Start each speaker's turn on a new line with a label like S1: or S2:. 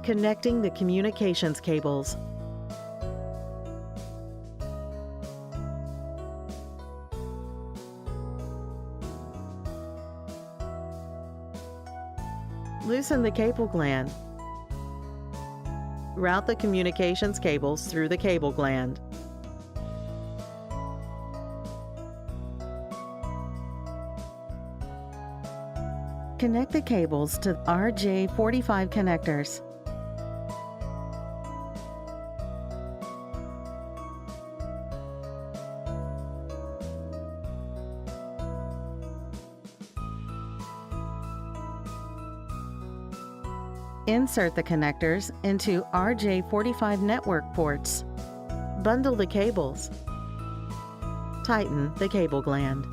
S1: Connecting the communications cables. Loosen the cable gland. Route the communications cables through the cable gland. Connect the cables to RJ45 connectors. Insert the connectors into RJ45 network ports. Bundle the cables. Tighten the cable gland.